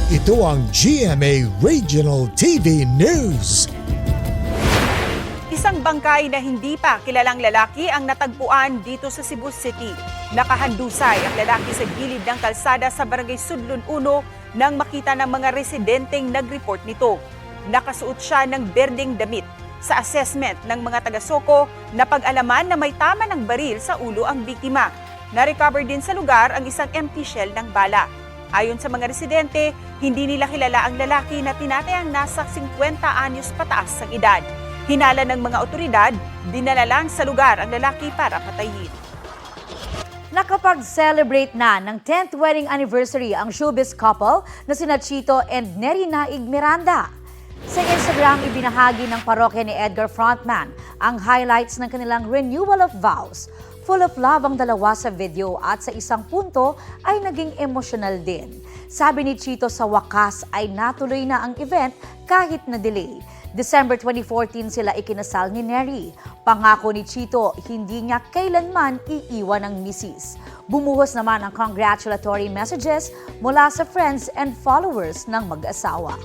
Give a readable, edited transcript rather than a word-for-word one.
Ito ang GMA Regional TV News. Isang bangkay na hindi pa kilalang lalaki ang natagpuan dito sa Cebu City. Nakahandusay ang lalaki sa gilid ng kalsada sa Barangay Sudlon 1 nang makita ng mga residenteng nag-report nito. Nakasuot siya ng berdeng damit. Sa assessment ng mga taga-Soko, napag-alaman na may tama ng baril sa ulo ang biktima. Na-recover din sa lugar ang isang empty shell ng bala. Ayon sa mga residente, hindi nila kilala ang lalaki na tinatayang nasa 50 anyos pataas ang edad. Hinala ng mga otoridad, dinala lang sa lugar ang lalaki para patayin. Nakapag-celebrate na ng 10th wedding anniversary ang showbiz couple na sina Chito and Neri Naig Miranda. Sa Instagram, ibinahagi ng parokya ni Edgar Frontman ang highlights ng kanilang renewal of vows. Full of love ang dalawa sa video at sa isang punto ay naging emotional din. Sabi ni Chito sa wakas ay natuloy na ang event kahit na delay. December 2014 sila ikinasal ni Neri. Pangako ni Chito, hindi niya kailanman iiwan ang misis. Bumuhos naman ang congratulatory messages mula sa friends and followers ng mag-asawa.